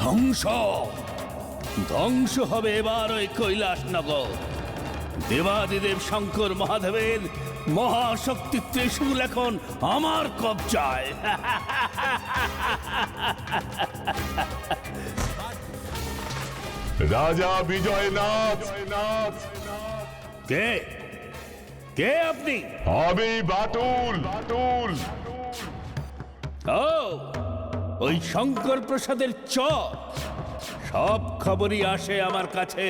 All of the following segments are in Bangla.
ধ্বংস ধ্বংস হবে এবার ওই কৈলাসনগর। দেবাদিদেব শঙ্কর মহাদেবের মহাশক্তি ত্রিশূল এখন আমার কবজায়। রাজা বিজয়নাথ। কে কে আপনি? আমি বাটুল। ও, ওই শঙ্কর প্রসাদের চর। সব খবরই আসে আমার কাছে।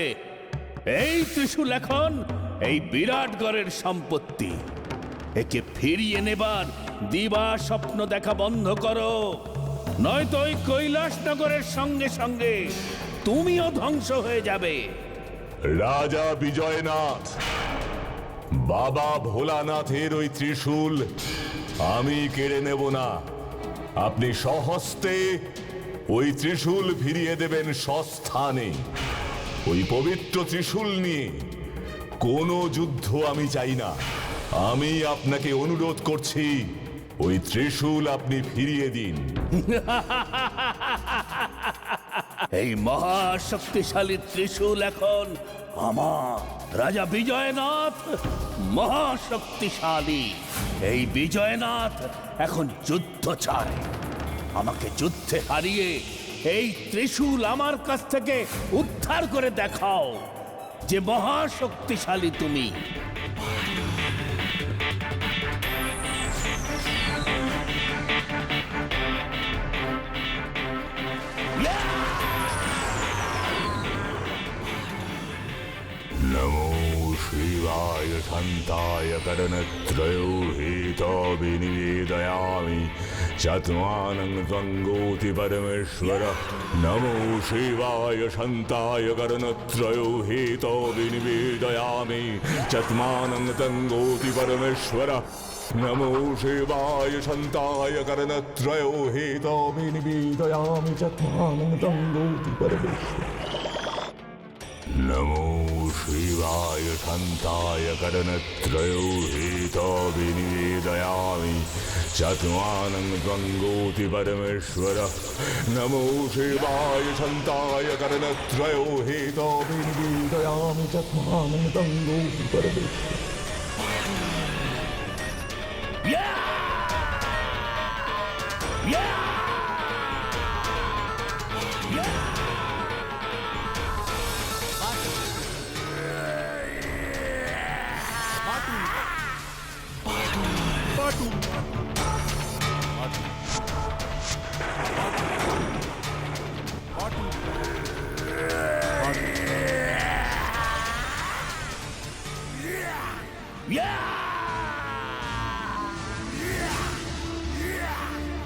এই ত্রিশূল এখন এই বিরাটগড়ের সম্পত্তি। একে ফিরিয়ে নেবার দিবা স্বপ্ন দেখা বন্ধ করো, নয়তো ওই কৈলাসনগরের সঙ্গে সঙ্গে তুমিও ধ্বংস হয়ে যাবে। রাজা বিজয়নাথ, বাবা ভোলানাথের ওই ত্রিশূল আমি কেড়ে নেব না। আপনি স্বহস্তে ওই ত্রিশূল ফিরিয়ে দেবেন স্বস্থানে। ওই পবিত্র ত্রিশূল নিয়ে কোনো যুদ্ধ আমি চাই না। আমি আপনাকে অনুরোধ করছি, ওই ত্রিশূল আপনি ফিরিয়ে দিন। এই মহাশক্তিশালী ত্রিশূল এখন আমার। রাজা বিজয়নাথ মহাশক্তিশালী। এই বিজয়নাথ এখন যুদ্ধ চায়। আমাকে যুদ্ধে হারিয়ে এই ত্রিশূল আমার কাছ থেকে উদ্ধার করে দেখাও যে মহাশক্তিশালী তুমি। नमो शिवाय शान्ताय करणत्रयोहितो विनिवेदयामि चत्वानं त्वङ्गोति परमेश्वर। नमो शिवाय शान्ताय करणत्रयोहितो विनिवेदयामि चत्वानं त्वङ्गोति परमेश्वर। नमो शिवाय शान्ताय करणत्रयोहितो विनिवेदयामि चत्वानं त्वङ्गोति परमेश्वर। नमो शिवाय शान्ताय करणत्रयोहितो विनिवेदयामि चत्वानं त्वङ्गोति परमेश्वर। नमो शिवाय शान्ताय करणत्रयोहितो विनिवेदयामि चत्वानं त्वङ्गोति परमेश्वर।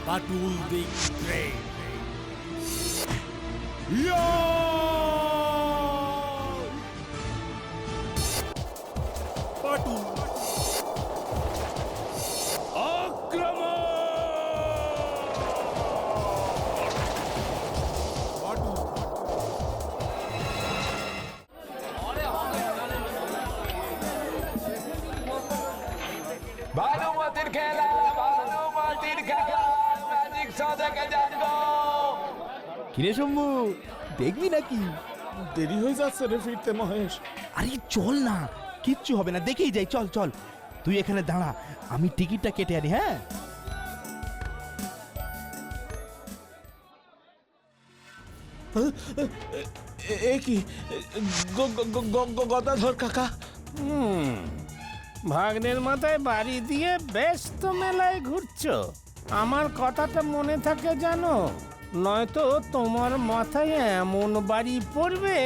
Batul the Great. Batul. আক্রমণ! বাটুল। ভানুমতির খেলা, ভানুমতির খেলা, ম্যাজিক শো দেখে জানবো। কিরে শম্ভু, দেখবি নাকি? দেরি হয়ে যাচ্ছে রে ফিরতে মহেশ। আরে চল না, কিচ্ছু হবে না, দেখেই যাই। চল চল, তুই এখানে দাঁড়া, আমি টিকিটটা কেটে আনি। হ্যাঁ, এ কি গদাধর কাকা? ভাগ্নের মাথায় বাড়ি দিয়ে বেশ তো মেলায় ঘুরছো। আমার কথাটা মনে থাকে জানো, নয়তো তোমার মাথায় এমন বাড়ি পড়বে।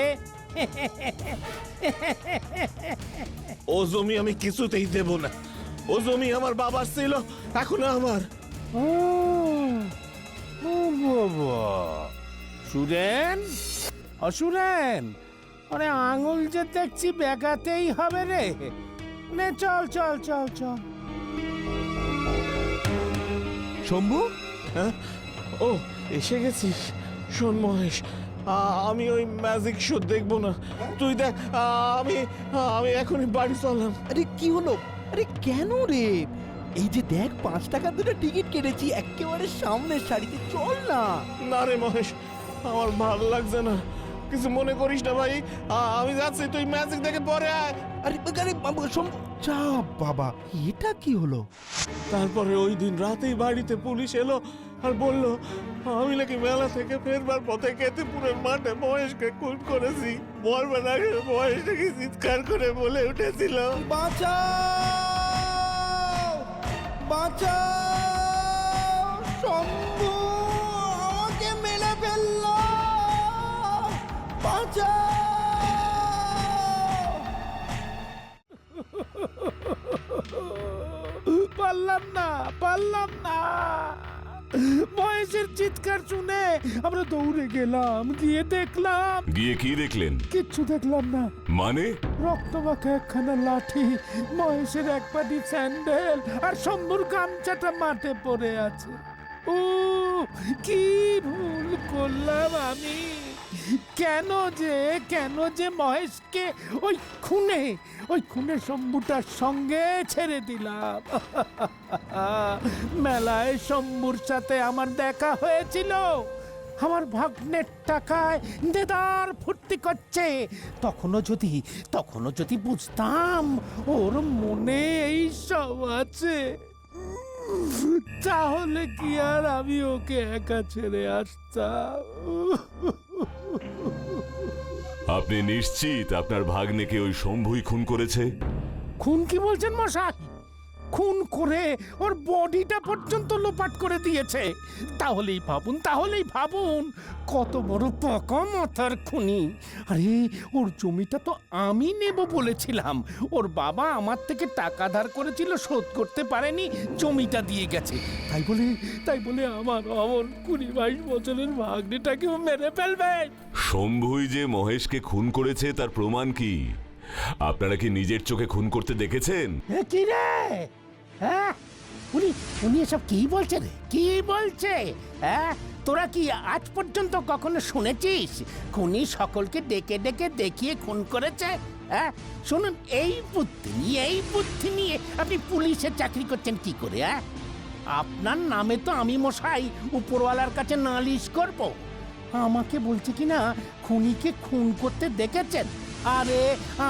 ও জমি আমি কিছুতেই দেব না। ও জমি আমার বাবার ছিল, এখন আমার। ও বাবা, সুরেন, অসুরেন, আরে আঙুল যে দেখছি বেগাতেই হবে রে। নে চল চল চল চল। শম্ভু, হ্যাঁ? ও এসে গেছিস? শোন মহেশ, আমি ওই ম্যাজিক শো দেখবো না। তুই দেখ, আমি এখনই বাড়ি চললাম। আরে কি হলো? আরে কেন রে? এই যে দেখ 5 টাকার দুটো টিকিট কেটেছি একেবারে সামনের সারিতে, চল না। না রে মহেশ, আমার ভালো লাগছে না। কিছু মনে করিস না ভাই, আমি যাচ্ছি, তুই ম্যাজিক দেখে পরে আয়। আরে আরে বাবা শোন, যা বাবা, এটা কি হলো? তারপরে ওই দিন রাতেই বাড়িতে পুলিশ এলো আর বলল আমি নাকি মেলা থেকে ফেরবার পথে কেতুপুরের মাঠে মহেশকে খুন করেছি। মরবার আগে মহেশ নাকি চিৎকার করে বলে উঠেছিল, বাঁচাও বাঁচাও, শম্ভু আমাকে মেরে ফেললো, বাঁচাও। পারলাম না। মহেশের চিৎকার শুনে আমরা দৌড়ে গেলাম, গিয়ে দেখলাম। গিয়ে কি দেখলেন? কিচ্ছু দেখলাম না। মানে? রক্তমাখা একখানা লাঠি, মহেশের এক পাটি স্যান্ডেল আর শম্ভুর গামছাটা মাঠে পড়ে আছে। ও কি ভুল করলাম আমি! কেন যে মহেশকে ওই খুনে শম্ভুটার সঙ্গে ছেড়ে দিলাম। মেলায় শম্ভুর সাথে আমার দেখা হয়েছিল, আমার ভাগ্নের টাকায় দেদার ফুর্তি করছে। তখনও যদি বুঝতাম ওর মনে এই সব আছে, তাহলে কি আর আমি ওকে একা ছেড়ে আসতাম? আপনি নিশ্চিত আপনার ভাগ্নেকে ওই শম্ভুই খুন করেছে? খুন কি বলছেন মশাই? খুন করে ওর বডিটা পর্যন্ত লোপাট করে দিয়েছে। তাহলেই ভাবুন কত বড় পাকা মাথার খুনি। আরে ওর জমিটা তো আমি নেব বলেছিলাম, ওর বাবা আমার থেকে টাকা ধার করেছিল, শোধ করতে পারেনি, জমিটা দিয়ে গেছে। তাই বলে আমার অমন 20-22 বছরের ভাগ্নেটাকে মেরে ফেলবে? শম্ভুই যে মহেশকে খুন করেছে তার প্রমাণ কি? আপনারা কি নিজের চোখে খুন করতে দেখেছেন? কি রে? হ্যাঁ, উনি এসব কি বলছে রে? কি বলছে? হ্যাঁ, তোরা কি আজ পর্যন্ত কখনো শুনেছিস খুনি সকলকে ডেকে ডেকে দেখিয়ে খুন করেছে? হ্যাঁ, শুনুন, এই বুদ্ধি নিয়ে আপনি পুলিশের চাকরি করছেন কি করে? হ্যাঁ, আপনার নামে তো আমি মশাই উপরওয়ালার কাছে নালিশ করব। আমাকে বলছে কিনা খুনিকে খুন করতে দেখেছেন। আরে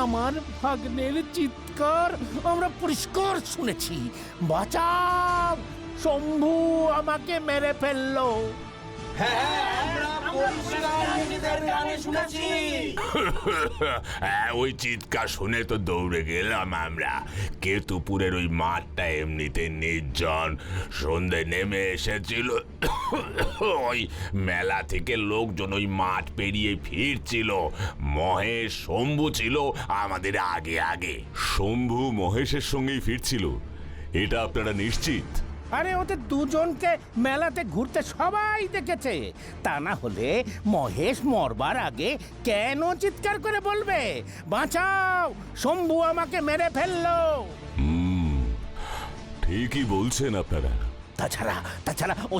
আমার ভাগ্নের চিৎকার আমরা পরিষ্কার শুনেছি, বাঁচাও, শম্ভু আমাকে মেরে ফেললো। ওই চিৎকার শুনে তো দৌড়ে গেলাম আমরা। কেতুপুরের ওই মাঠটা এমনিতে নির্জন, সন্ধে নেমে এসেছিল। ওই মেলা থেকে লোকজন ওই মাঠ পেরিয়ে ফিরছিল। মহেশ, শম্ভু ছিল আমাদের আগে। শম্ভু মহেশের সঙ্গেই ফিরছিল, এটা আপনারা নিশ্চিত? আরে ওদের দুজনকে মেলাতে ঘুরতে সবাই দেখেছে। তা না হলে মহেশ মরবার আগে কেন চিৎকার করে বলবে বাঁচাও, শম্ভু আমাকে মেরে ফেললো? ঠিকই বলছেন আপনারা। তাছাড়া ও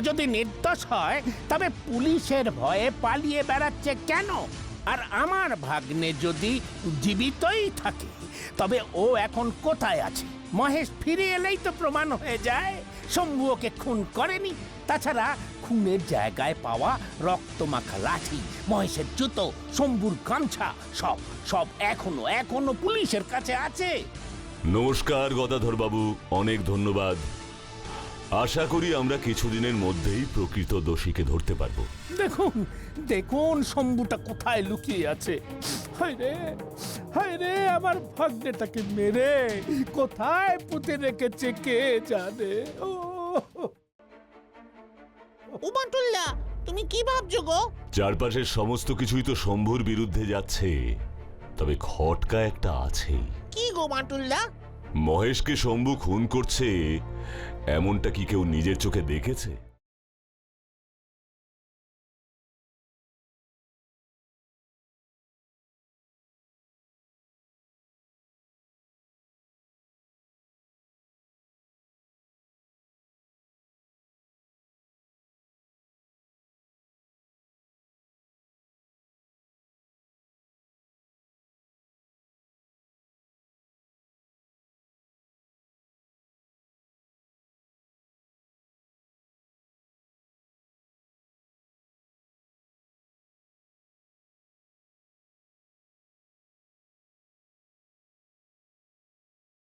যদি নির্দোষ হয় তবে পুলিশের ভয়ে পালিয়ে বেড়াচ্ছে কেন? আর আমার ভাগ্নে যদি জীবিতই থাকে তবে ও এখন কোথায় আছে? মহেশ ফিরে এলেই তো প্রমাণ হয়ে যায় শম্ভু ওকে খুন করেনি। তাছাড়া খুনের জায়গায় পাওয়া রক্তমাখা লাঠি, মহেশের জুতো, শম্ভুর গামছা সব এখনো পুলিশের কাছে আছে। নমস্কার গদাধর বাবু, অনেক ধন্যবাদ। আশা করি আমরা কিছুদিনের মধ্যেই প্রকৃত দোষীকে ধরতে পারবো। দেখুন শম্ভুটা কোথায় লুকিয়ে আছে। হায় রে আমার ভাগ্নেটাকে মেরে কোথায় পুঁতে রেখেছে কে জানে। উমাটুল্লাহ, তুমি কি ভাবছো গো? চারপাশের সমস্ত কিছুই তো শম্ভুর বিরুদ্ধে যাচ্ছে, তবে খটকা একটা আছে। কি গো মাটুল্লাহ? মহেশকে শম্ভু খুন করছে এমনটা কি কেউ নিজের চোখে দেখেছে?